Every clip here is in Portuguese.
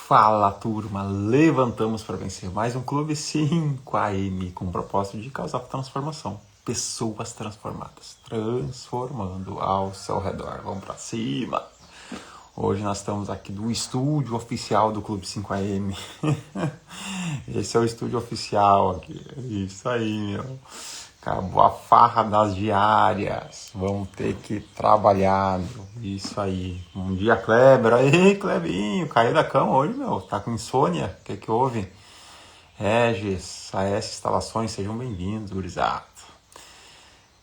Fala, turma, levantamos para vencer mais um Clube 5AM com o propósito de causar transformação. Pessoas transformadas, transformando ao seu redor. Vamos para cima! Hoje nós estamos aqui no estúdio oficial do Clube 5AM. Esse é o estúdio oficial aqui. Isso aí, meu. Acabou a farra das diárias. Vamos ter que trabalhar, meu. Isso aí. Bom dia, Kleber. Aí, Clebinho. Caiu da cama hoje, meu. Tá com insônia? O que houve? Regis, AS Instalações, sejam bem-vindos, gurizada.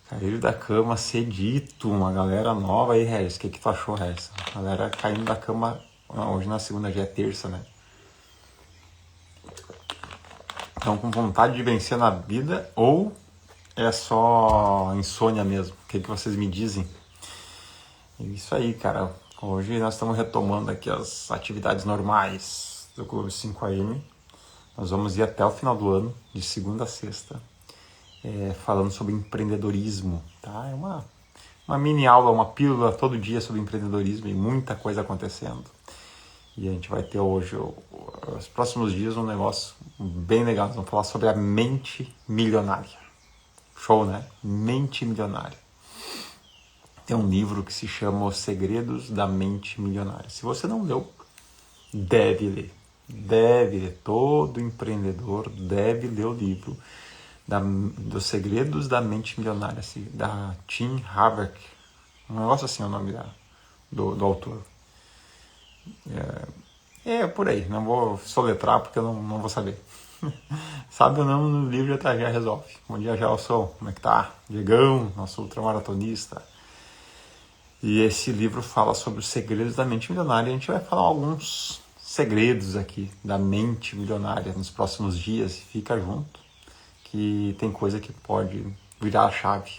Caiu da cama cedito. Uma galera nova aí, Regis. O que tu achou, Regis? A galera caindo da cama. Não, hoje na segunda, já é terça, né? Estão com vontade de vencer na vida ou é só insônia mesmo? O que vocês me dizem? Isso aí, cara. Hoje nós estamos retomando aqui as atividades normais do Clube 5AM. Nós vamos ir até o final do ano, de segunda a sexta, falando sobre empreendedorismo, tá? É uma mini aula, uma pílula todo dia sobre empreendedorismo e muita coisa acontecendo. E a gente vai ter hoje, os próximos dias, um negócio bem legal. Nós vamos falar sobre a mente milionária. Show, né? Mente milionária. Tem um livro que se chama Os Segredos da Mente Milionária. Se você não leu, deve ler. Deve ler. Todo empreendedor deve ler o livro dos Segredos da Mente Milionária, assim, da Tim Harvard. Um negócio assim é o nome do autor. É por aí. Não vou soletrar porque eu não vou saber. Sabe o nome do livro já resolve. Bom dia, Gelson. Como é que tá? Diegão, nosso ultramaratonista. E esse livro fala sobre os segredos da mente milionária. A gente vai falar alguns segredos aqui da mente milionária nos próximos dias. Fica junto, que tem coisa que pode virar a chave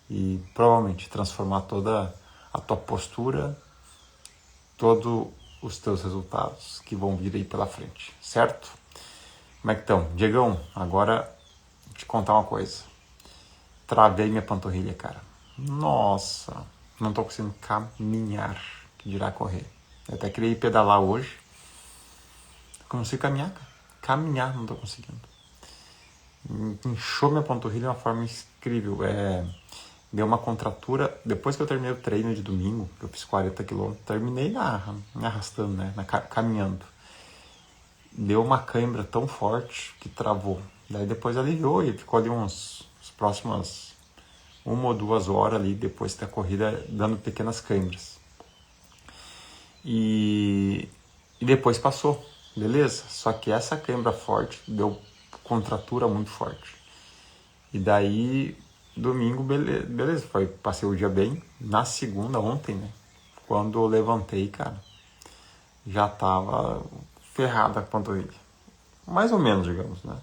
e provavelmente transformar toda a tua postura, todos os teus resultados que vão vir aí pela frente, certo? Como é que estão? Diegão, agora vou te contar uma coisa. Travei minha panturrilha, cara. Nossa, não tô conseguindo caminhar, que dirá correr. Eu até queria ir pedalar hoje. Não consigo caminhar, cara. Caminhar não tô conseguindo. Inchou minha panturrilha de uma forma incrível. Deu uma contratura. Depois que eu terminei o treino de domingo, que eu fiz 40 quilômetros, terminei me arrastando, né? Caminhando. Deu uma cãibra tão forte que travou. Daí depois aliviou e ficou ali as próximas 1 ou 2 horas ali depois da corrida dando pequenas cãibras. E depois passou, beleza? Só que essa cãibra forte deu contratura muito forte. E daí, domingo, beleza, passei o dia bem. Na segunda, ontem, né? Quando eu levantei, cara, já tava ferrada a panturrilha. Mais ou menos, digamos, né?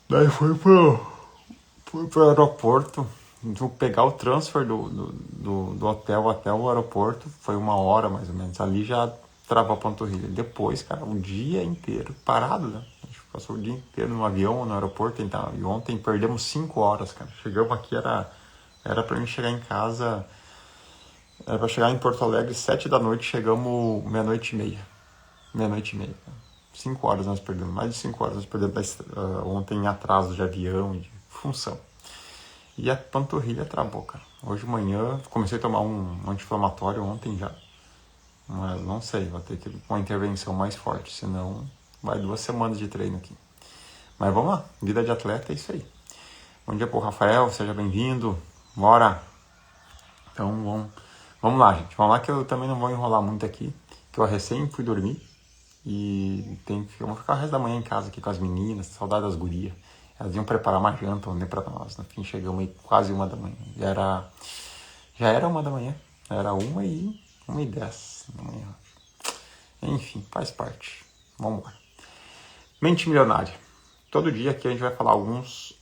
Daí fui pro aeroporto, vou pegar o transfer do hotel até o aeroporto, foi 1 hora mais ou menos. Ali já travou a panturrilha. Depois, cara, o dia inteiro parado, né? A gente passou o dia inteiro no avião, no aeroporto, então. E ontem perdemos 5 horas, cara. Chegamos aqui, era pra mim chegar em casa, era pra chegar em Porto Alegre 7 da noite, chegamos meia-noite e meia. Meia-noite e meia, cara. 5 horas nós perdemos, mais de 5 horas nós perdemos ontem em atraso de avião e de função. E a panturrilha travou, cara. Hoje de manhã, comecei a tomar um anti-inflamatório ontem já. Mas não sei, vou ter que ir com uma intervenção mais forte, senão vai 2 semanas de treino aqui. Mas vamos lá, vida de atleta é isso aí. Bom dia pro Rafael, seja bem-vindo. Bora! Então vamos lá, gente. Vamos lá que eu também não vou enrolar muito aqui, que eu recém fui dormir. E vamos ficar o resto da manhã em casa aqui com as meninas, saudade das gurias. Elas iam preparar uma janta ontem pra nós. No fim, chegamos aí quase 1 da manhã. Já era 1 da manhã. Era 1h10 da manhã. Enfim, faz parte. Vamos embora. Mente milionária. Todo dia aqui a gente vai falar alguns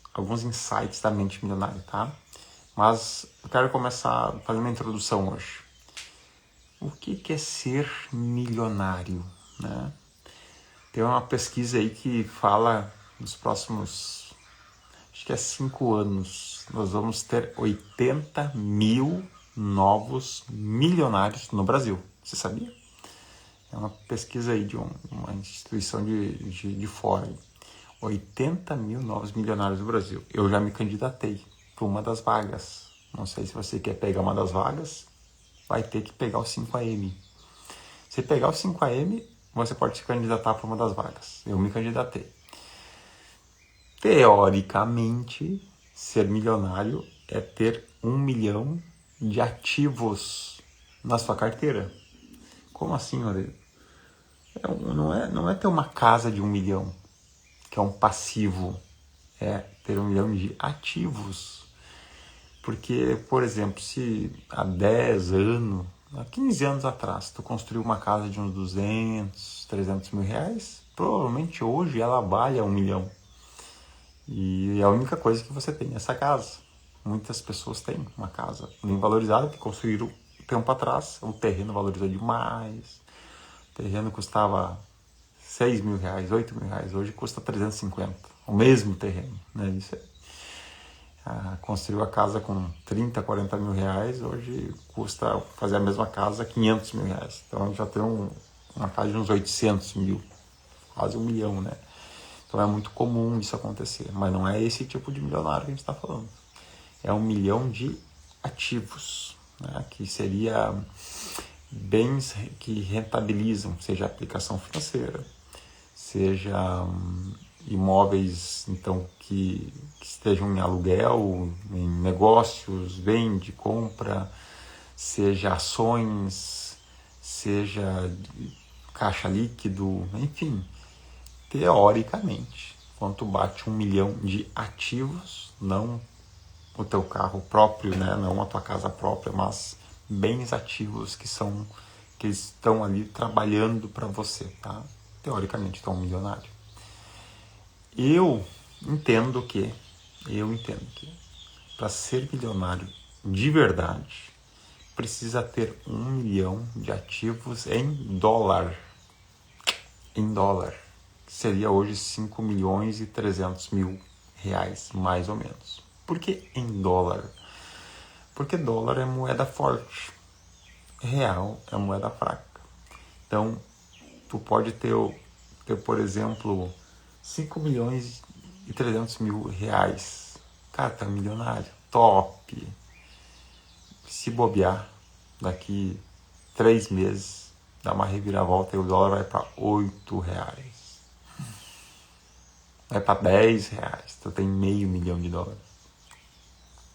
insights da mente milionária, tá? Mas eu quero começar fazendo uma introdução hoje. O que é ser milionário, né? Tem uma pesquisa aí que fala nos próximos, acho que é 5 anos, nós vamos ter 80 mil novos milionários no Brasil. Você sabia? É uma pesquisa aí de uma instituição de fora. 80 mil novos milionários do Brasil. Eu já me candidatei para uma das vagas. Não sei se você quer pegar uma das vagas, vai ter que pegar o 5AM. Se pegar o 5AM, você pode se candidatar para uma das vagas. Eu me candidatei. Teoricamente, ser milionário é ter 1 milhão de ativos na sua carteira. Como assim, Aurélio? Não é ter uma casa de 1 milhão, que é um passivo. É ter 1 milhão de ativos. Porque, por exemplo, se há 10 anos, há 15 anos atrás, tu construiu uma casa de uns 200, 300 mil reais, provavelmente hoje ela vale 1 milhão. E a única coisa que você tem é essa casa. Muitas pessoas têm uma casa bem valorizada, que construíram tempo atrás, o terreno valorizou demais, o terreno custava 6 mil reais, 8 mil reais, hoje custa 350, o mesmo terreno, né? Isso construiu a casa com 30, 40 mil reais, hoje custa fazer a mesma casa 500 mil reais. Então já tem uma casa de uns 800 mil, quase 1 milhão, né? Então é muito comum isso acontecer, mas não é esse tipo de milionário que a gente está falando. É 1 milhão de ativos, né? Que seria bens que rentabilizam, seja aplicação financeira, seja imóveis então que estejam em aluguel, em negócios, vende, compra, seja ações, seja caixa líquido, enfim. Teoricamente, quando tu bate 1 milhão de ativos, não o teu carro próprio, né? Não a tua casa própria, mas bens ativos que estão ali trabalhando para você, tá? Teoricamente, tu é um milionário. Eu entendo que para ser milionário de verdade, precisa ter 1 milhão de ativos em dólar. Em dólar. Seria hoje 5 milhões e 300 mil reais, mais ou menos. Por que em dólar? Porque dólar é moeda forte. Real é moeda fraca. Então, tu pode ter, por exemplo, 5 milhões e 300 mil reais. Cara, tá milionário. Top. Se bobear, daqui 3 meses, dá uma reviravolta e o dólar vai para 8 reais. Vai para 10 reais. Tu tem meio milhão de dólares.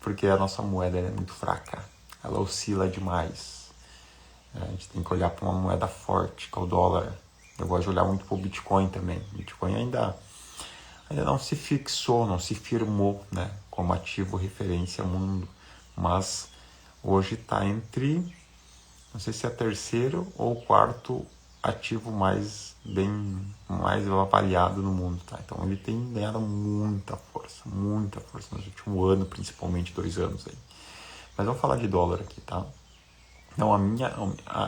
Porque a nossa moeda é muito fraca. Ela oscila demais. A gente tem que olhar para uma moeda forte, que é o dólar. Eu gosto de olhar muito para o Bitcoin também. O Bitcoin ainda não se fixou, não se firmou, né, como ativo referência ao mundo. Mas hoje está entre, não sei se é terceiro ou quarto ativo mais avaliado no mundo, tá? Então ele tem ganhado muita força nos últimos anos, principalmente 2 anos aí. Mas vamos falar de dólar aqui, tá? Então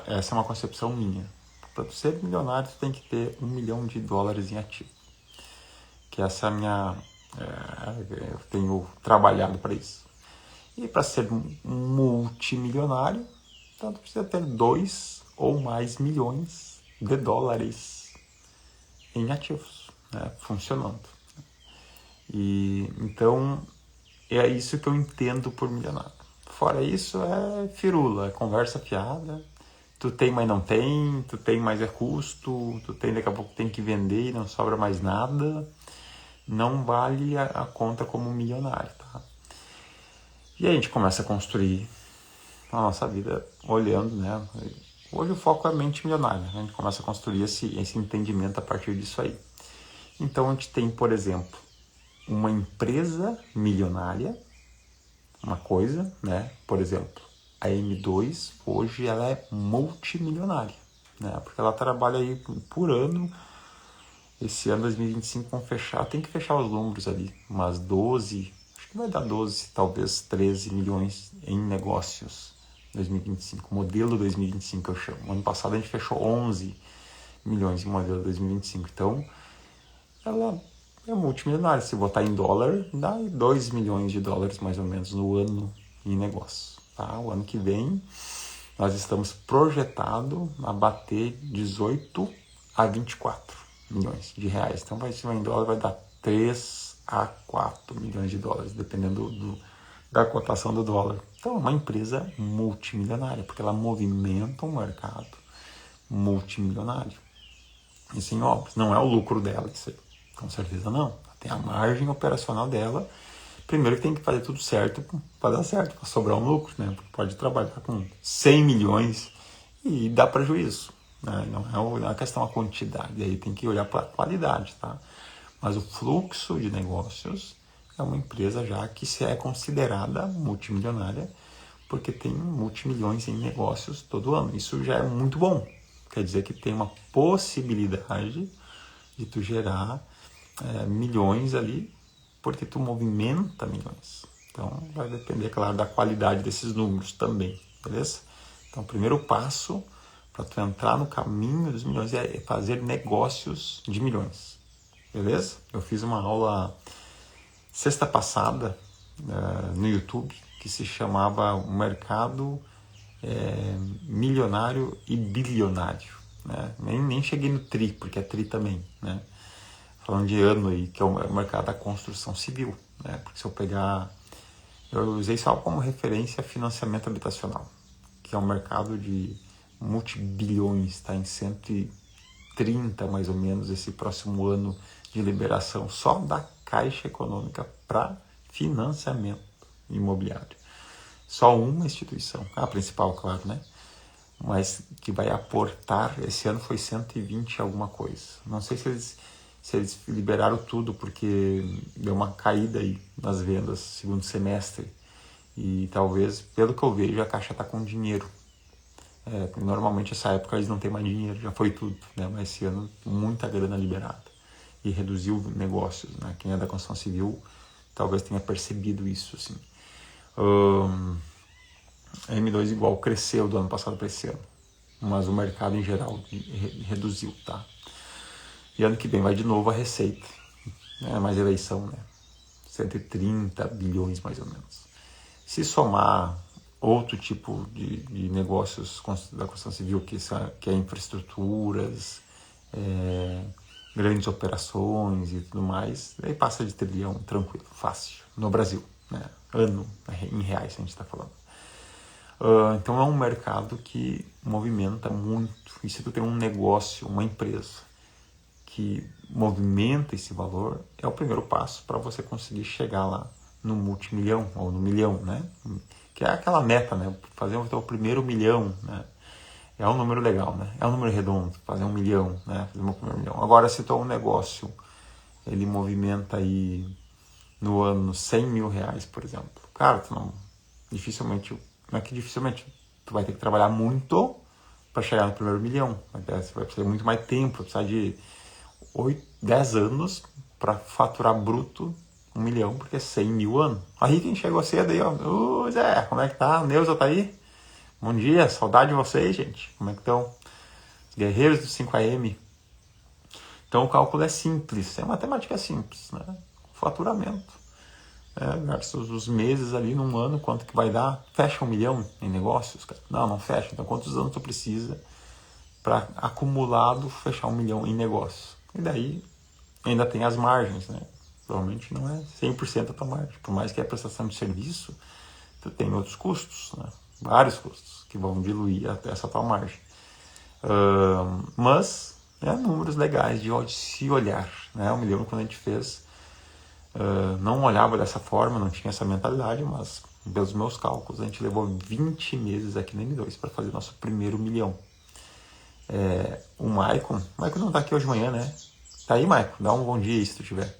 essa é uma concepção minha. Para ser milionário, tu tem que ter 1 milhão de dólares em ativo. Que essa é a minha... eu tenho trabalhado para isso. E para ser multimilionário, então tu precisa ter 2 ou mais milhões de dólares em ativos, né, funcionando. E então é isso que eu entendo por milionário. Fora isso é firula, é conversa fiada. Tu tem, mas não tem, tu tem, mas é custo, tu tem, daqui a pouco tem que vender e não sobra mais nada. Não vale a conta como milionário, tá? E aí a gente começa a construir a nossa vida olhando, né? Hoje o foco é a mente milionária, né? A gente começa a construir esse entendimento a partir disso aí. Então a gente tem, por exemplo, uma empresa milionária, uma coisa, né? Por exemplo, a M2 hoje ela é multimilionária, né? Porque ela trabalha aí por ano. Esse ano 2025 vão fechar, tem que fechar os números ali, umas 12, acho que vai dar 12, talvez 13 milhões em negócios 2025, modelo 2025 eu chamo. Ano passado a gente fechou 11 milhões em modelo 2025, então ela é multimilionária. Se botar em dólar, dá 2 milhões de dólares mais ou menos no ano em negócio, tá? O ano que vem nós estamos projetados a bater 18 a 24 milhões de reais. Então, em dólar vai dar 3 a 4 milhões de dólares, dependendo da cotação do dólar. Então, é uma empresa multimilionária, porque ela movimenta um mercado multimilionário. Isso em obras. Não é o lucro dela, isso aí. Com certeza não. Tem a margem operacional dela. Primeiro que tem que fazer tudo certo para dar certo, para sobrar um lucro, né? Porque pode trabalhar com 100 milhões e dar prejuízo, né? Não é uma questão da quantidade, aí tem que olhar para a qualidade, tá? Mas o fluxo de negócios é uma empresa já que se é considerada multimilionária, porque tem multimilhões em negócios todo ano. Isso já é muito bom. Quer dizer que tem uma possibilidade de tu gerar milhões ali, porque tu movimenta milhões. Então, vai depender, claro, da qualidade desses números também, beleza? Então, o primeiro passo para tu entrar no caminho dos milhões é fazer negócios de milhões, beleza? Eu fiz uma aula sexta passada no YouTube que se chamava O Mercado Milionário e Bilionário, né? Nem cheguei no tri, porque é tri também, né? Falando de ano aí, que é o mercado da construção civil, né? Porque se eu pegar, eu usei só como referência financiamento habitacional, que é um mercado de multibilhões, está em 130 mais ou menos esse próximo ano de liberação só da Caixa Econômica para financiamento imobiliário. Só uma instituição, a principal, claro, né? Mas que vai aportar, esse ano foi 120 alguma coisa. Não sei se eles liberaram tudo, porque deu uma caída aí nas vendas segundo semestre. E talvez, pelo que eu vejo, a Caixa está com dinheiro. Normalmente essa época eles não têm mais dinheiro, já foi tudo, né? Mas esse ano muita grana liberada. E reduziu negócios, né? Quem é da construção civil talvez tenha percebido isso, assim. A M2 igual cresceu do ano passado para esse ano, mas o mercado em geral reduziu, tá? E ano que vem vai de novo a receita, né? Mais eleição, né? 130 bilhões mais ou menos. Se somar outro tipo de negócios da construção civil, que é infraestruturas, grandes operações e tudo mais, aí passa de trilhão tranquilo, fácil, no Brasil, né? Ano, em reais a gente está falando. Então é um mercado que movimenta muito. E se tu tem um negócio, uma empresa que movimenta esse valor, é o primeiro passo para você conseguir chegar lá no multimilhão ou no milhão, né? Que é aquela meta, né? Fazer o teu primeiro milhão, né? É um número legal, né? É um número redondo, fazer 1 milhão, né? Fazer o meu primeiro milhão. Agora, se tu é um negócio, ele movimenta aí no ano 100 mil reais, por exemplo. Cara, tu não é que dificilmente, tu vai ter que trabalhar muito para chegar no primeiro milhão. Você vai precisar de muito mais tempo, vai precisar de 10 anos para faturar bruto 1 milhão, porque é 100 mil anos. Aí quem chegou cedo aí, ó, Zé, como é que tá? O Neuza tá aí? Bom dia, saudade de vocês, gente. Como é que estão? Os guerreiros do 5AM. Então o cálculo é simples, é matemática simples, né? Faturamento. Versus os meses ali num ano, quanto que vai dar? Fecha 1 milhão em negócios? Cara? Não fecha. Então quantos anos tu precisa para acumulado fechar 1 milhão em negócios? E daí ainda tem as margens, né? Provavelmente não é 100% a tua margem. Por mais que é prestação de serviço, tu tem outros custos, né? Vários custos que vão diluir até essa tua margem. Mas números legais de se olhar, né? Eu me lembro quando a gente fez, não olhava dessa forma, não tinha essa mentalidade, mas pelos meus cálculos a gente levou 20 meses aqui na M2 para fazer nosso primeiro milhão. O Maicon não tá aqui hoje de manhã, né? Tá aí, Maicon? Dá um bom dia aí se tu tiver.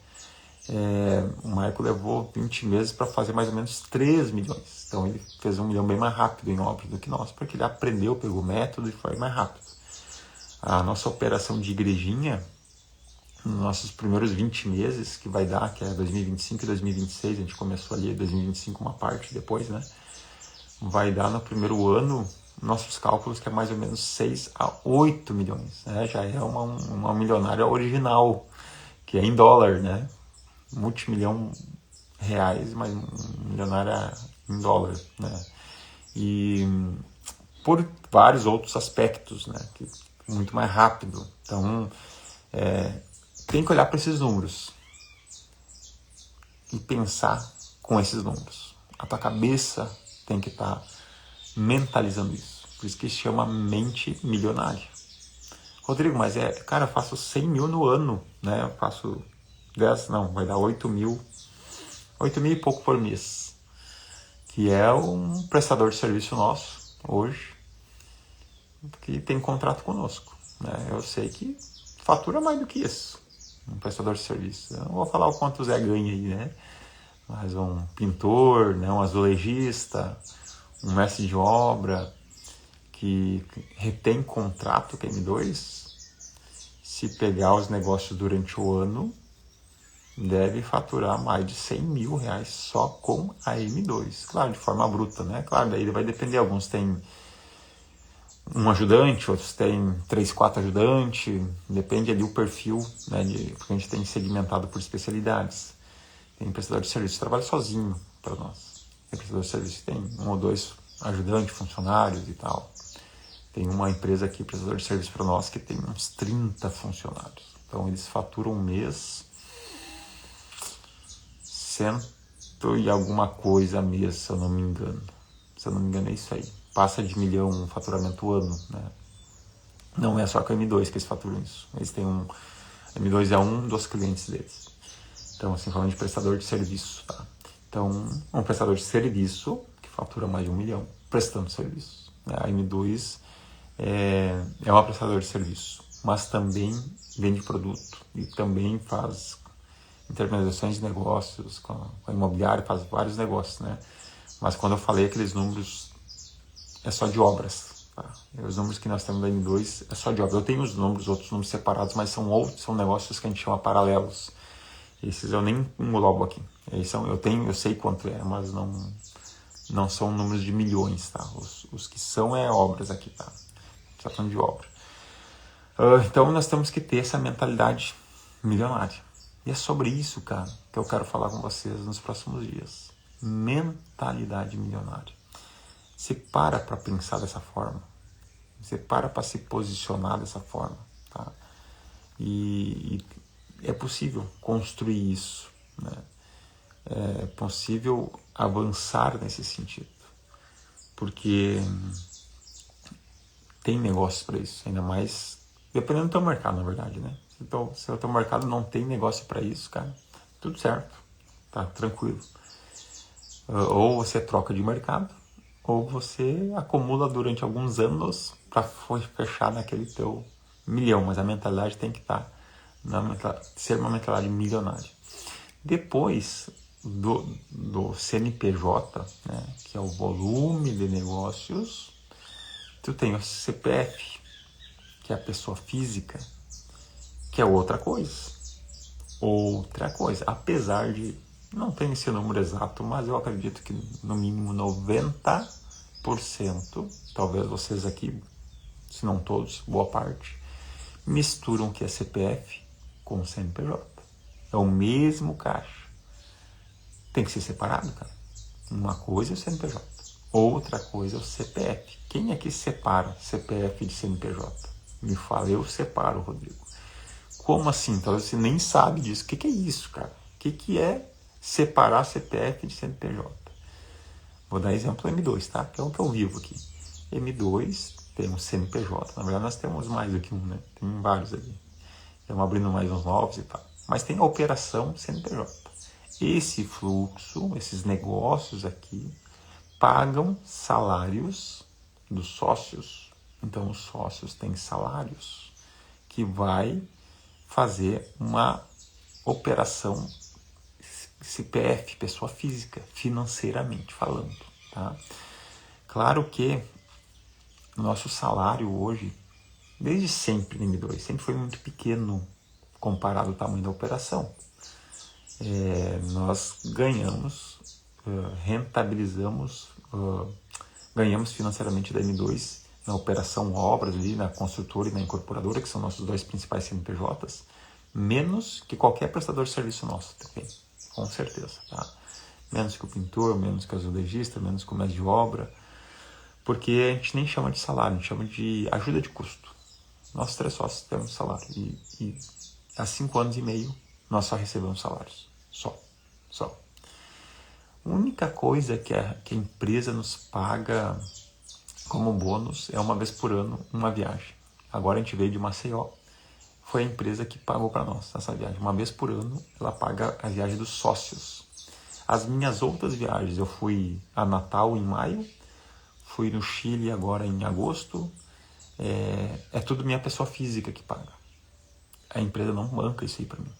O Maicon levou 20 meses para fazer mais ou menos 3 milhões. Então ele fez 1 milhão bem mais rápido em obras do que nós, porque ele aprendeu, pegou o método e foi mais rápido. A nossa operação de igrejinha, nos nossos primeiros 20 meses, que vai dar, que é 2025 e 2026, a gente começou ali 2025 uma parte depois, né? Vai dar no primeiro ano, nossos cálculos, que é mais ou menos 6 a 8 milhões. Né? Já é uma milionária original, que é em dólar, né? Multimilhão reais, mas milionária em dólar, né? E por vários outros aspectos, né? Que é muito mais rápido. Então, tem que olhar para esses números e pensar com esses números. A tua cabeça tem que estar mentalizando isso. Por isso que se chama mente milionária. Rodrigo, mas cara, eu faço 100 mil no ano, né? Eu faço 10, não, vai dar 8 mil e pouco por mês. Que é um prestador de serviço nosso, hoje, que tem contrato conosco, né? Eu sei que fatura mais do que isso, um prestador de serviço. Eu não vou falar o quanto o Zé ganha aí, né? Mas um pintor, né? Um azulejista, um mestre de obra que retém contrato com a M2, se pegar os negócios durante o ano, deve faturar mais de 100 mil reais só com a M2. Claro, de forma bruta, né? Claro, daí vai depender. Alguns têm um ajudante, outros têm 3, 4 ajudantes. Depende ali o perfil, né? Porque a gente tem segmentado por especialidades. Tem prestador de serviço que trabalha sozinho para nós. Tem prestador de serviço que tem 1 ou 2 ajudantes, funcionários e tal. Tem uma empresa aqui, prestador de serviço para nós, que tem uns 30 funcionários. Então eles faturam um mês 100 e alguma coisa mês, se eu não me engano. Se eu não me engano é isso aí. Passa de 1 milhão um faturamento ano, né? Não é só com a M2 que eles faturam isso. Eles têm a M2 é um dos clientes deles. Então, assim, falando de prestador de serviço, tá? Então, um prestador de serviço que fatura mais de 1 milhão prestando serviço. A M2 é uma prestadora de serviço, mas também vende produto e também faz intermediações de negócios com a imobiliária, faz vários negócios, né? Mas quando eu falei aqueles números, é só de obras, tá? Os números que nós temos da M2 é só de obras. Eu tenho os números, outros números separados, mas são negócios que a gente chama paralelos. Esses eu nem englobo aqui. Eu sei quanto é, mas não são números de milhões, tá? Os que são obras aqui, tá? Está falando de obra. Então nós temos que ter essa mentalidade milionária. E é sobre isso, cara, que eu quero falar com vocês nos próximos dias. Mentalidade milionária. Você para pensar dessa forma. Você para se posicionar dessa forma, tá? E é possível construir isso, né? É possível avançar nesse sentido. Porque tem negócio para isso, ainda mais dependendo do teu mercado, na verdade, né? Se o teu mercado não tem negócio para isso, cara, tudo certo, tá tranquilo. Ou você troca de mercado, ou você acumula durante alguns anos para fechar naquele teu milhão, mas a mentalidade tem que estar ser uma mentalidade milionária. Depois do CNPJ, né, que é o volume de negócios, tu tem o CPF, que é a pessoa física, que é outra coisa. Apesar de não ter esse número exato, mas eu acredito que no mínimo 90%, talvez vocês aqui, se não todos, boa parte, misturam o que é CPF com o CNPJ. É o mesmo caixa. Tem que ser separado, cara. Uma coisa é o CNPJ, outra coisa é o CPF. Quem é que separa CPF de CNPJ? Me fala, eu separo, Rodrigo. Como assim? Talvez você nem sabe disso. O que é isso, cara? O que é separar CPF de CNPJ? Vou dar exemplo do M2, tá? Que é o que eu vivo aqui. M2 tem um CNPJ. Na verdade, nós temos mais do que um, né? Tem vários ali. Estamos abrindo mais uns novos e tal. Mas tem a operação CNPJ. Esse fluxo, esses negócios aqui, pagam salários dos sócios. Então, os sócios têm salários que vai fazer uma operação CPF, pessoa física, financeiramente falando, tá? Claro que o nosso salário hoje, desde sempre no M2, sempre foi muito pequeno comparado ao tamanho da operação. Nós ganhamos, rentabilizamos, ganhamos financeiramente da M2 na operação obras ali, na construtora e na incorporadora, que são nossos dois principais CNPJs, menos que qualquer prestador de serviço nosso também, com certeza, tá? Menos que o pintor, menos que o azulejista, menos que o mestre de obra, Porque a gente nem chama de salário, a gente chama de ajuda de custo. Nós 3 sócios temos salário. E há 5 anos e meio nós só recebemos salários. Só. A única coisa que a empresa nos paga como bônus é uma vez por ano uma viagem. Agora a gente veio de Maceió. Foi a empresa que pagou para nós essa viagem. Uma vez por ano ela paga a viagem dos sócios. As minhas outras viagens, eu fui a Natal em maio, fui no Chile agora em agosto, é tudo minha pessoa física que paga. A empresa não banca isso aí para mim.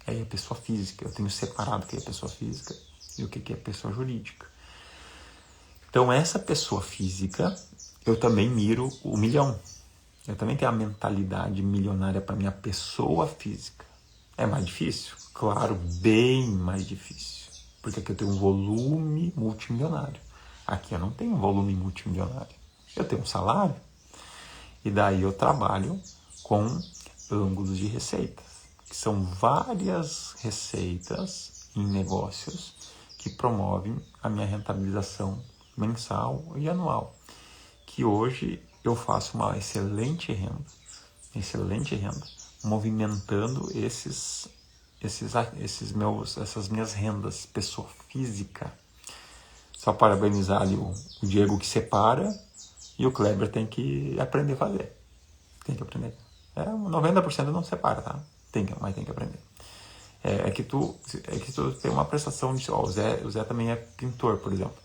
É a pessoa física, eu tenho separado o que é pessoa física e o que é pessoa jurídica. Então essa pessoa física, eu também miro o milhão. Eu também tenho a mentalidade milionária para minha pessoa física. É mais difícil? Claro, bem mais difícil. Porque aqui eu tenho um volume multimilionário. Aqui eu não tenho um volume multimilionário. Eu tenho um salário. E daí eu trabalho com ângulos de receitas, que são várias receitas em negócios que promovem a minha rentabilização mensal e anual. Que hoje eu faço uma excelente renda, movimentando essas minhas rendas, pessoa física. Só parabenizar ali o Diego que separa e o Kleber tem que aprender a fazer. Tem que aprender. 90% não separa, tá? Mas tem que aprender. É que tu tem uma prestação de... Ó, o Zé também é pintor, por exemplo.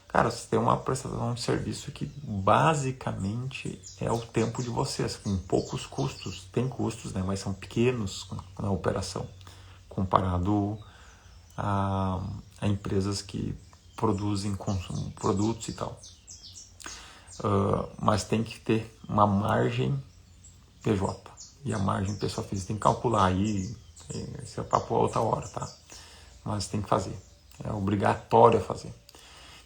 Cara, você tem uma prestação de serviço que basicamente é o tempo de vocês, com poucos custos. Tem custos, né? Mas são pequenos na operação, comparado a empresas que produzem produtos e tal. Mas tem que ter uma margem PJ. E a margem pessoa física tem que calcular aí. Esse é papo a outra hora, tá? Mas tem que fazer. É obrigatório a fazer.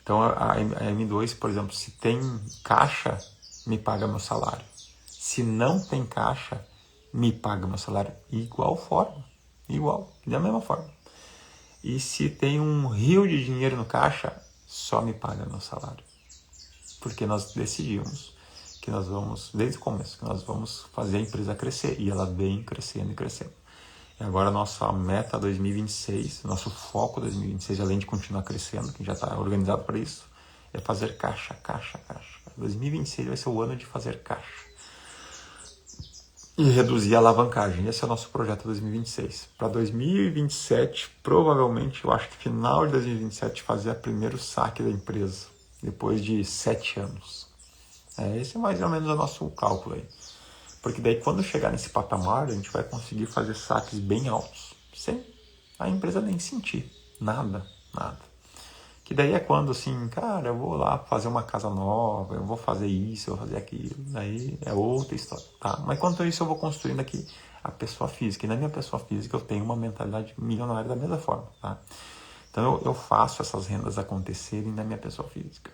Então a M2, por exemplo, se tem caixa, me paga meu salário. Se não tem caixa, me paga meu salário igual forma. Igual, da mesma forma. E se tem um rio de dinheiro no caixa, só me paga meu salário. Porque nós decidimos que nós vamos, desde o começo, que nós vamos fazer a empresa crescer. E ela vem crescendo e crescendo. E agora a nossa meta 2026, nosso foco 2026, além de continuar crescendo, que já está organizado para isso, é fazer caixa. 2026 vai ser o ano de fazer caixa. E reduzir a alavancagem. Esse é o nosso projeto 2026. Para 2027, provavelmente, eu acho que final de 2027, fazer o primeiro saque da empresa, depois de 7 anos. Esse é mais ou menos o nosso cálculo aí. Porque daí quando chegar nesse patamar, a gente vai conseguir fazer saques bem altos, sem a empresa nem sentir nada. Que daí é quando assim, cara, eu vou lá fazer uma casa nova, eu vou fazer isso, eu vou fazer aquilo, daí é outra história, tá? Mas enquanto isso eu vou construindo aqui a pessoa física, e na minha pessoa física eu tenho uma mentalidade milionária da mesma forma, tá? Então eu faço essas rendas acontecerem na minha pessoa física.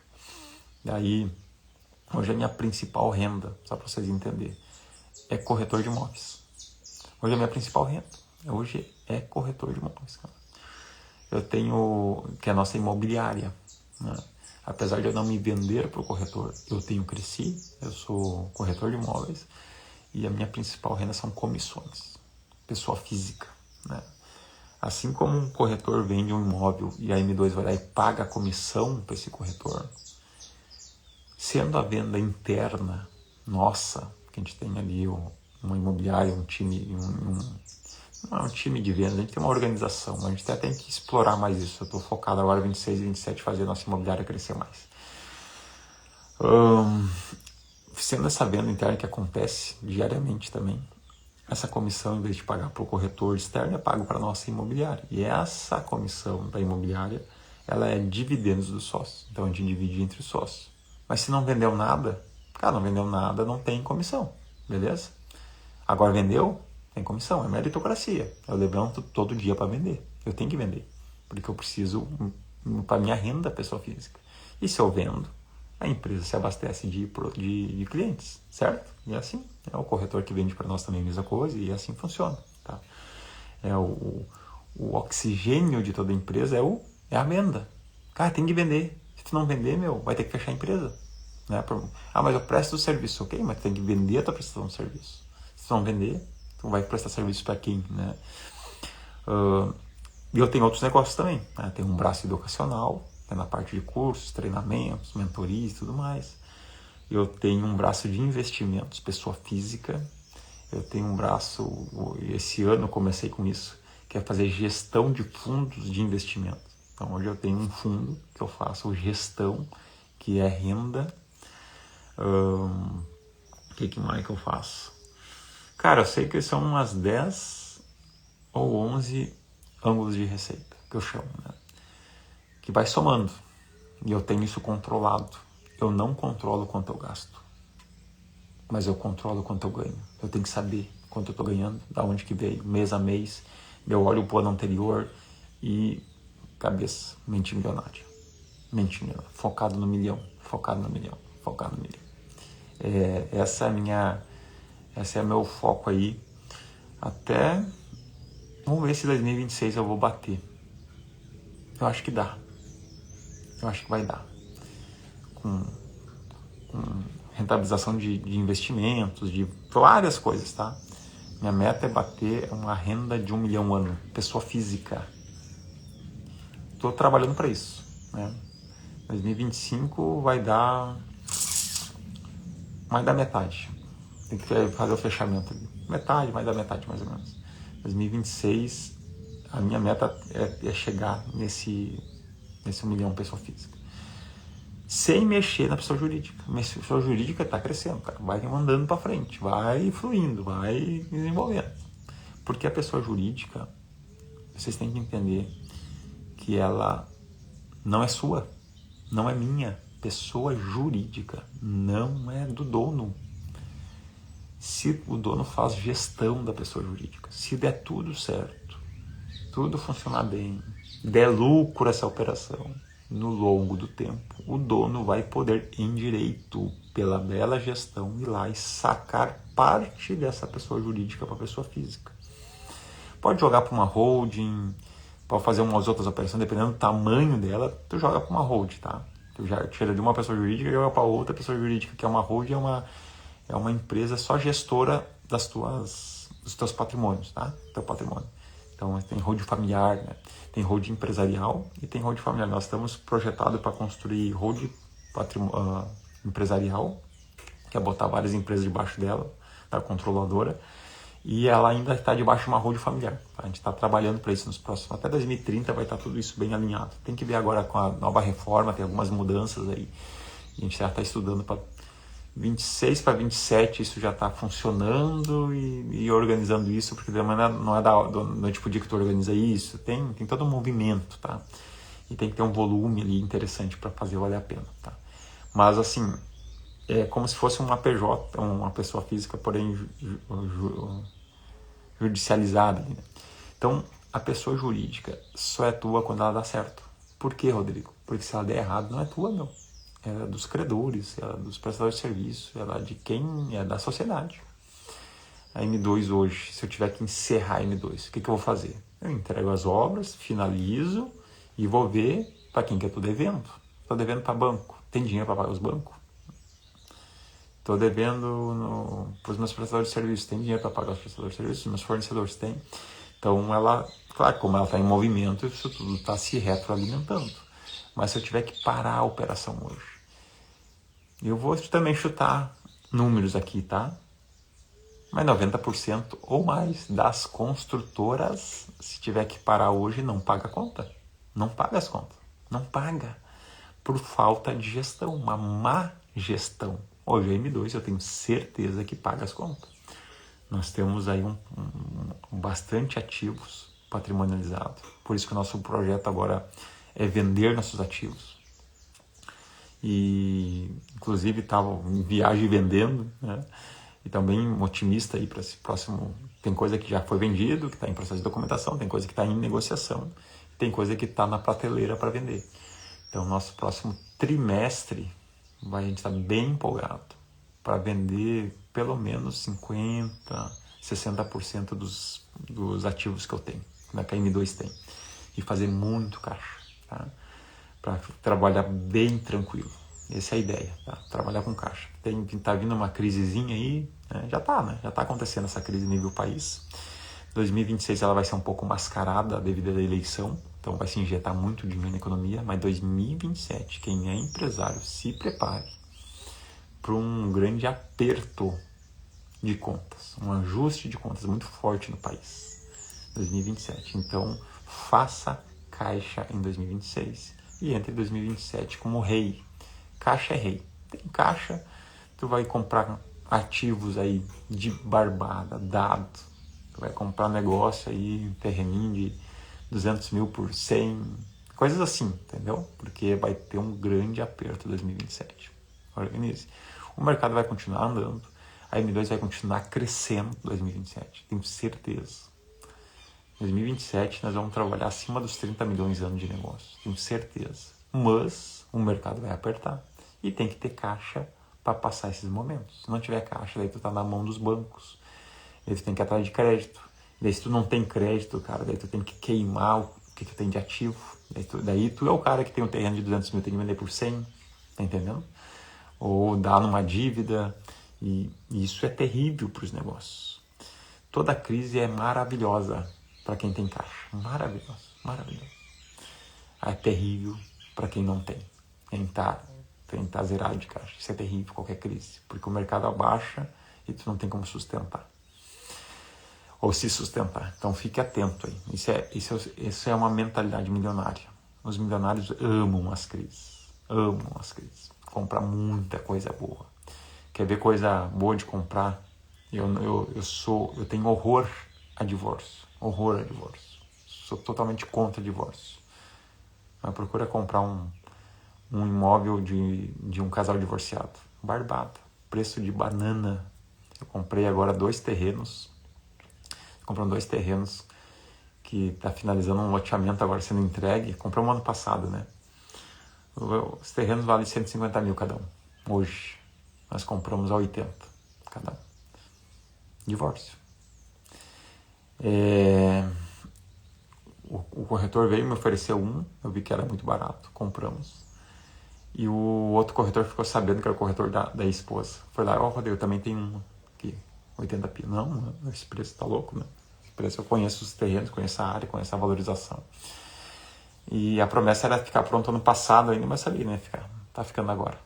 Daí, hoje a minha principal renda, só para vocês entenderem, é corretor de imóveis. Hoje a minha principal renda, hoje é corretor de imóveis, cara. Eu tenho, que é a nossa imobiliária, né? Apesar de eu não me vender para o corretor, eu cresci, eu sou corretor de imóveis e a minha principal renda são comissões, pessoa física, né? Assim como um corretor vende um imóvel e a M2 vai lá e paga a comissão para esse corretor, sendo a venda interna nossa, que a gente tem ali uma imobiliária, um time, não é um time de vendas, a gente tem uma organização, a gente até tem que explorar mais isso. Eu estou focado agora 26 e 27 fazer a nossa imobiliária crescer mais. Sendo essa venda interna que acontece diariamente também, essa comissão, em vez de pagar para o corretor externo, é pago para a nossa imobiliária. E essa comissão da imobiliária, ela é dividendos dos sócios. Então a gente divide entre os sócios. Mas se não vendeu nada, não tem comissão, beleza? Agora vendeu, tem comissão, é meritocracia. Eu levanto todo dia para vender. Eu tenho que vender, porque eu preciso para minha renda pessoa física. E se eu vendo, a empresa se abastece de clientes, certo? E assim, é o corretor que vende para nós também a mesma coisa e assim funciona, tá? O oxigênio de toda empresa é a venda. Cara, tem que vender. Se tu não vender, vai ter que fechar a empresa. Né? Mas eu presto o serviço, ok, mas tem que vender a tua prestação de serviço. Se tu não vender, tu vai prestar serviço para quem? Né? E eu tenho outros negócios também. Né? Tenho um braço educacional, na parte de cursos, treinamentos, mentorias e tudo mais. Eu tenho um braço de investimentos, pessoa física. Eu tenho um braço, esse ano eu comecei com isso, que é fazer gestão de fundos de investimento. Então hoje eu tenho um fundo que eu faço gestão, que é renda. O que mais que eu faço? Cara, eu sei que são umas 10 ou 11 ângulos de receita, que eu chamo, né? Que vai somando. E eu tenho isso controlado. Eu não controlo quanto eu gasto, mas eu controlo quanto eu ganho. Eu tenho que saber quanto eu estou ganhando, da onde que veio, mês a mês. Eu olho o ano anterior e cabeça, mente milionária. Mente milionária. Focado no milhão, focado no milhão, focado no milhão. Esse é meu foco aí. Até, vamos ver se 2026 eu vou bater. Eu acho que dá. Eu acho que vai dar. Com rentabilização de investimentos, de várias coisas, tá? Minha meta é bater uma renda de 1 milhão ano, pessoa física. Estou trabalhando para isso, né? 2025 vai dar mais da metade. Tem que fazer o fechamento ali. Metade, mais da metade, mais ou menos. 2026, a minha meta é chegar nesse 1 milhão pessoa física. Sem mexer na pessoa jurídica. A pessoa jurídica está crescendo, cara. Vai mandando para frente, vai fluindo, vai desenvolvendo. Porque a pessoa jurídica, vocês têm que entender que ela não é sua, não é minha. Pessoa jurídica não é do dono. Se o dono faz gestão da pessoa jurídica, se der tudo certo, tudo funcionar bem, der lucro essa operação, no longo do tempo, o dono vai poder, em direito, pela bela gestão, ir lá e sacar parte dessa pessoa jurídica para a pessoa física. Pode jogar para uma holding, pode fazer umas outras operações, dependendo do tamanho dela, tu joga para uma holding, tá? Tu já tira de uma pessoa jurídica e joga para outra pessoa jurídica, que é uma holding, é uma empresa só gestora dos teus patrimônios, tá? Teu patrimônio. Então tem holding familiar, né? Tem holding empresarial e tem holding familiar. Nós estamos projetados para construir holding empresarial, que é botar várias empresas debaixo dela, da controladora, e ela ainda está debaixo de uma holding familiar. Tá? A gente está trabalhando para isso nos próximos, até 2030 vai estar tudo isso bem alinhado. Tem que ver agora com a nova reforma, tem algumas mudanças aí. A gente já está estudando para 26 para 27 isso já está funcionando e organizando isso, porque não é da noite pro dia que tu organiza isso, tem todo um movimento, tá? E tem que ter um volume ali interessante para fazer valer a pena, tá? Mas assim, é como se fosse uma PJ, uma pessoa física, porém judicializada. Né? Então, a pessoa jurídica só é tua quando ela dá certo. Por quê, Rodrigo? Porque se ela der errado, não é tua, meu. Ela é dos credores, ela é dos prestadores de serviço, ela é de quem é da sociedade. A M2 hoje, se eu tiver que encerrar a M2, o que eu vou fazer? Eu entrego as obras, finalizo e vou ver para quem que eu estou devendo. Estou devendo para banco. Tem dinheiro para pagar os bancos? Estou devendo para os meus prestadores de serviço. Tem dinheiro para pagar os prestadores de serviço? Os meus fornecedores têm. Então, ela, claro, como ela está em movimento, isso tudo está se retroalimentando. Mas se eu tiver que parar a operação hoje, eu vou também chutar números aqui, tá? Mas 90% ou mais das construtoras, se tiver que parar hoje, não paga a conta. Não paga as contas. Não paga. Por falta de gestão, uma má gestão. Hoje a M2 eu tenho certeza que paga as contas. Nós temos aí bastante ativos patrimonializados. Por isso que o nosso projeto agora é vender nossos ativos. E inclusive estava em viagem vendendo, né? E também otimista aí para esse próximo. Tem coisa que já foi vendido, que está em processo de documentação, tem coisa que está em negociação, tem coisa que está na prateleira para vender. Então, nosso próximo trimestre a gente está bem empolgado para vender pelo menos 50%, 60% dos ativos que eu tenho, né, que a M2 tem, e fazer muito caixa, tá? Para trabalhar bem tranquilo. Essa é a ideia, tá? Trabalhar com caixa. Tá vindo uma crisezinha aí, né? Já tá acontecendo essa crise nível país. 2026 ela vai ser um pouco mascarada devido à eleição, então vai se injetar muito dinheiro na economia, mas 2027, quem é empresário, se prepare para um grande aperto de contas, um ajuste de contas muito forte no país, 2027. Então, faça caixa em 2026 e entre 2027 como rei. Caixa é rei. Tem caixa, tu vai comprar ativos aí de barbada, dado. Tu vai comprar um negócio aí, um terreninho de 200 mil por 100, coisas assim, entendeu? Porque vai ter um grande aperto em 2027. Organize. O mercado vai continuar andando, a M2 vai continuar crescendo em 2027, tenho certeza. Em 2027 nós vamos trabalhar acima dos 30 milhões anos de negócio, tenho certeza. Mas o mercado vai apertar e tem que ter caixa para passar esses momentos. Se não tiver caixa, daí tu tá na mão dos bancos. Daí tu tem que ir atrás de crédito. Daí se tu não tem crédito, cara, daí tu tem que queimar o que tu tem de ativo. Daí tu é o cara que tem um terreno de 200 mil, tem que vender por 100, tá entendendo? Ou dar numa dívida. E isso é terrível para os negócios. Toda crise é maravilhosa para quem tem caixa. Maravilhosa, maravilhosa. É terrível para quem não tem. Quem tá zerado de caixa. Isso é terrível, qualquer crise. Porque o mercado abaixa e tu não tem como sustentar. Ou se sustentar. Então fique atento aí. Isso é uma mentalidade milionária. Os milionários amam as crises. Amam as crises. Comprar muita coisa boa. Quer ver coisa boa de comprar? Eu tenho horror a divórcio. Horror a divórcio. Sou totalmente contra divórcio. Mas procura comprar um imóvel de um casal divorciado. Barbado. Preço de banana. Eu comprei agora 2 terrenos. Comprando 2 terrenos que está finalizando um loteamento agora sendo entregue. Comprei ano passado, né? Os terrenos valem 150 mil cada um. Hoje. Nós compramos a 80 cada um. Divórcio. O corretor veio me ofereceu um. Eu vi que era muito barato. Compramos. E o outro corretor ficou sabendo que era o corretor da esposa. Foi lá, Rodrigo, eu também tenho um aqui. 80 pila. Não, esse preço tá louco, né? Esse preço eu conheço os terrenos, conheço a área, conheço a valorização. E a promessa era ficar pronto ano passado ainda, mas sabia, né? Tá ficando agora.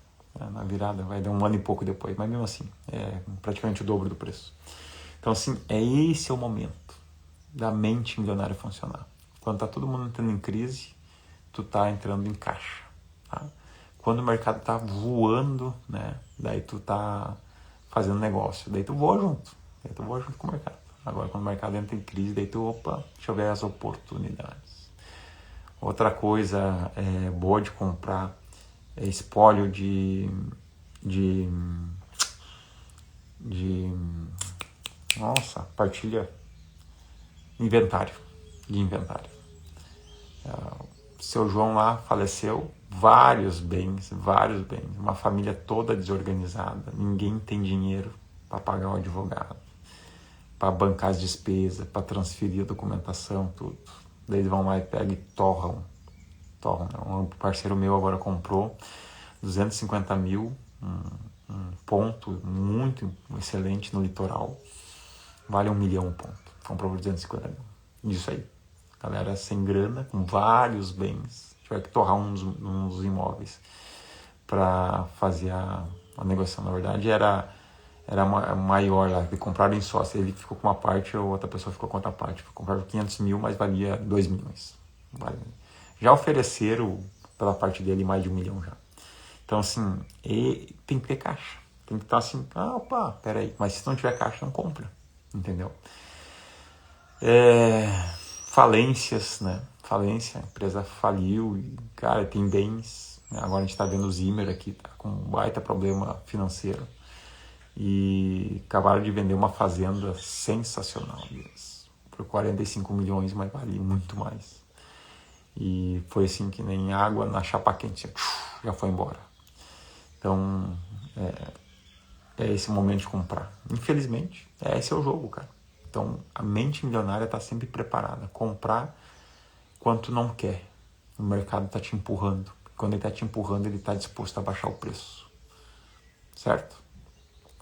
Na virada, vai dar 1 ano e pouco depois. Mas mesmo assim, é praticamente o dobro do preço. Então, assim, esse é o momento da mente milionária funcionar. Quando tá todo mundo entrando em crise, tu tá entrando em caixa. Tá? Quando o mercado tá voando, né? Daí tu tá fazendo negócio. Daí tu voa junto. Com o mercado. Agora, quando o mercado entra em crise, daí tu, deixa eu ver as oportunidades. Outra coisa boa de comprar é espólio nossa, partilha inventário. Seu João lá faleceu, vários bens, uma família toda desorganizada, ninguém tem dinheiro para pagar o advogado, para bancar as despesas, para transferir a documentação, tudo. Daí eles vão lá e pegam e torram. Um parceiro meu agora comprou 250 mil, um ponto muito excelente no litoral, vale 1 milhão o ponto, comprou por 250 mil, isso aí, galera sem grana, com vários bens, tiver que torrar uns imóveis para fazer a negociação. Na verdade era maior lá, que compraram em sócio, ele ficou com uma parte, a outra pessoa ficou com outra parte, compraram 500 mil, mas valia 2 milhões, já ofereceram pela parte dele mais de 1 milhão já. Então, assim, tem que ter caixa. Tem que estar assim, peraí. Mas se não tiver caixa, não compra. Entendeu? Falências, né? Falência, a empresa faliu e, cara, tem bens. Né? Agora a gente tá vendo o Zimmer aqui, tá com um baita problema financeiro. E acabaram de vender uma fazenda sensacional. Por 45 milhões, mas vale muito mais. E foi assim que nem água na chapa quente, já foi embora. Então, é esse o momento de comprar. Infelizmente, esse é o jogo, cara. Então, a mente milionária está sempre preparada. Comprar quanto não quer. O mercado está te empurrando. Quando ele está te empurrando, ele está disposto a baixar o preço. Certo?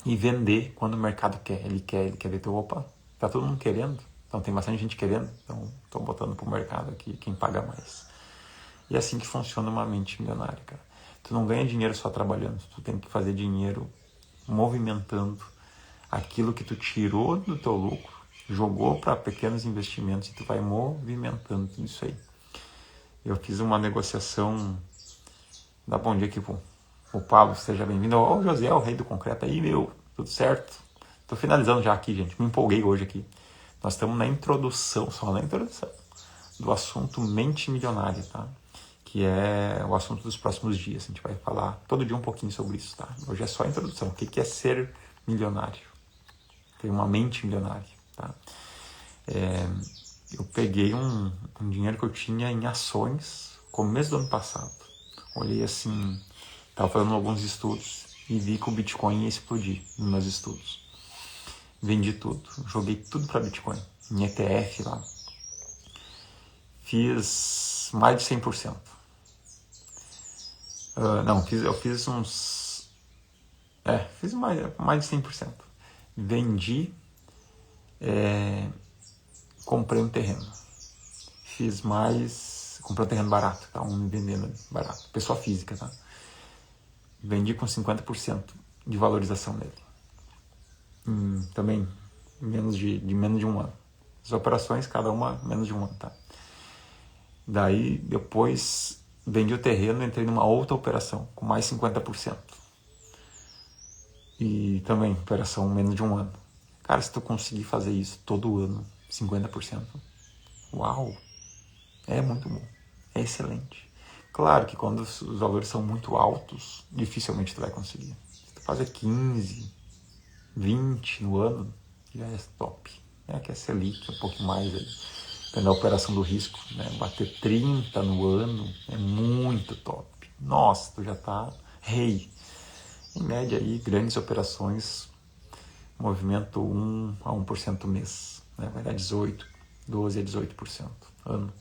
E vender quando o mercado quer. Ele quer ver teu, opa, tá todo mundo querendo. Então tem bastante gente querendo. Então estou botando pro mercado aqui quem paga mais. E é assim que funciona uma mente milionária, cara. Tu não ganha dinheiro só trabalhando. Tu tem que fazer dinheiro movimentando aquilo que tu tirou do teu lucro, jogou para pequenos investimentos e tu vai movimentando tudo isso aí. Eu fiz uma negociação. Dá bom dia aqui pro Pablo, seja bem-vindo. Ó, o José, o rei do concreto aí, meu, tudo certo? Tô finalizando já aqui, gente, me empolguei hoje aqui. Nós estamos na introdução, só na introdução, do assunto mente milionária, tá? Que é o assunto dos próximos dias. A gente vai falar todo dia um pouquinho sobre isso, tá? Hoje é só a introdução. O que é ser milionário? Ter uma mente milionária, tá? Eu peguei um dinheiro que eu tinha em ações começo do ano passado. Olhei assim, estava fazendo alguns estudos e vi que o Bitcoin ia explodir nos meus estudos. Vendi tudo, joguei tudo para Bitcoin, em ETF lá. Fiz mais de 100%. Eu fiz uns... fiz mais de 100%. Vendi, comprei um terreno. Comprei um terreno barato, tá? Me vendendo barato. Pessoa física, tá? Vendi com 50% de valorização dele. Também menos de um ano. As operações, cada uma menos de um ano, tá? Daí, depois, vendi o terreno, entrei numa outra operação com mais 50%. E também, operação menos de um ano. Cara, se tu conseguir fazer isso todo ano, 50%, uau! É muito bom. É excelente. Claro que quando os valores são muito altos, dificilmente tu vai conseguir. Se tu fazer 15, 20 no ano, já é top. Que é Selic, um pouquinho mais aí. Depende da operação do risco, né? Bater 30 no ano é muito top. Nossa, tu já tá rei. Em média aí, grandes operações, movimento 1 a 1% mês, né? Vai dar 12 a 18% ano.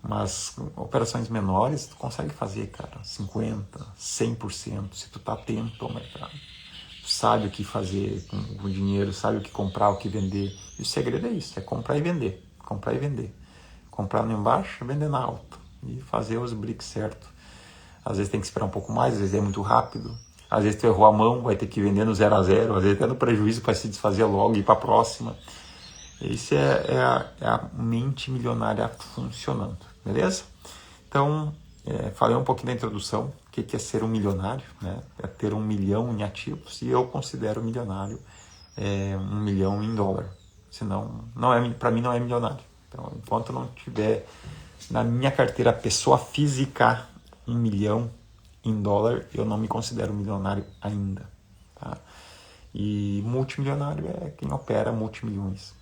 Mas operações menores, tu consegue fazer, cara, 50%, 100%, se tu tá atento ao mercado. Tu sabe o que fazer com o dinheiro, sabe o que comprar, o que vender. E o segredo é isso, é comprar e vender. Comprar e vender. Comprar no embaixo, vender na alta. E fazer os bricks certo. Às vezes tem que esperar um pouco mais, às vezes é muito rápido. Às vezes tu errou a mão, vai ter que vender no 0 a 0, às vezes até no prejuízo para se desfazer logo e ir para a próxima. Esse é a mente milionária funcionando, beleza? Então, falei um pouquinho da introdução, o que é ser um milionário, né? É ter 1 milhão em ativos, e eu considero milionário 1 milhão em dólar. Senão, para mim não é milionário. Então, enquanto não tiver na minha carteira pessoa física 1 milhão em dólar, eu não me considero milionário ainda, tá? E multimilionário é quem opera multimilhões.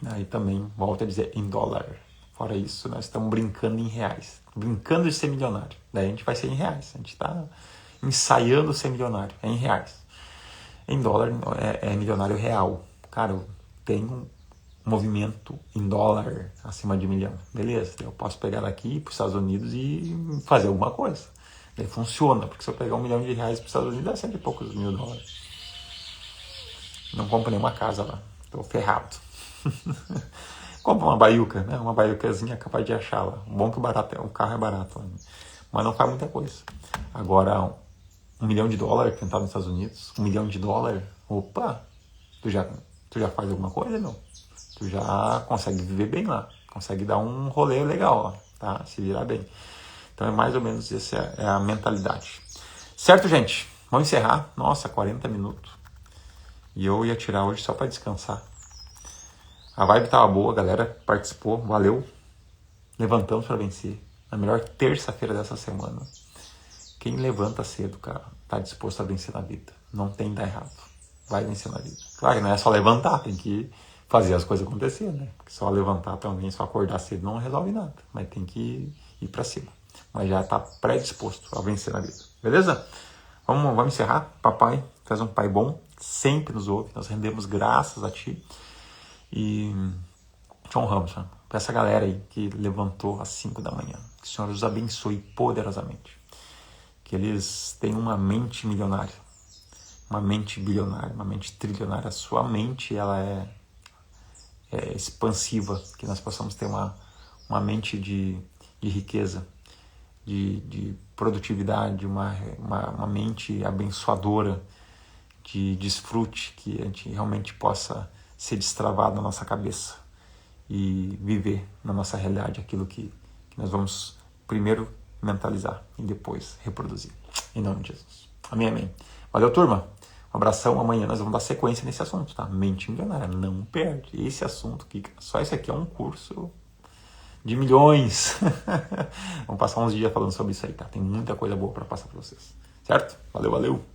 Aí também, volto a dizer, em dólar. Fora isso, nós estamos brincando em reais. Brincando de ser milionário. Daí a gente vai ser em reais. A gente está ensaiando ser milionário. É em reais. Em dólar é milionário real. Cara, eu tenho um movimento em dólar acima de 1 milhão. Beleza, eu posso pegar daqui para os Estados Unidos e fazer alguma coisa. Daí funciona, porque se eu pegar 1 milhão de reais para os Estados Unidos, dá 100 e poucos mil dólares. Não compro nenhuma casa lá. Estou ferrado. Compra uma baiuca, né? Uma baiucazinha capaz de achar lá. Bom que o carro é barato, né? Mas não faz muita coisa. Agora, 1 milhão de dólares tentado nos Estados Unidos, 1 milhão de dólares, opa, tu já faz alguma coisa, não? Tu já consegue viver bem lá, consegue dar um rolê legal lá, tá? Se virar bem. Então é mais ou menos essa é a mentalidade. Certo, gente? Vamos encerrar. Nossa, 40 minutos. E eu ia tirar hoje só para descansar. A vibe tava boa, a galera participou, valeu. Levantamos para vencer. Na melhor terça-feira dessa semana. Quem levanta cedo, cara, tá disposto a vencer na vida. Não tem que dar errado. Vai vencer na vida. Claro que não é só levantar, tem que fazer as coisas acontecer, né? Porque só levantar também, só acordar cedo não resolve nada. Mas tem que ir para cima. Mas já tá predisposto a vencer na vida. Beleza? Vamos encerrar. Papai, tu és um pai bom, sempre nos ouve. Nós rendemos graças a ti. E John Ramos, né? Para essa galera aí que levantou às 5 da manhã. Que o Senhor os abençoe poderosamente. Que eles tenham uma mente milionária, uma mente bilionária, uma mente trilionária. A sua mente, ela é expansiva, que nós possamos ter uma mente de riqueza, de produtividade, uma mente abençoadora, de desfrute, que a gente realmente possa ser destravado na nossa cabeça e viver na nossa realidade aquilo que nós vamos primeiro mentalizar e depois reproduzir. Em nome de Jesus. Amém, amém. Valeu, turma. Um abração. Amanhã nós vamos dar sequência nesse assunto, tá? Mente milionária. Não perde. Esse assunto aqui, só esse aqui é um curso de milhões. Vamos passar uns dias falando sobre isso aí, tá? Tem muita coisa boa para passar para vocês. Certo? Valeu, valeu.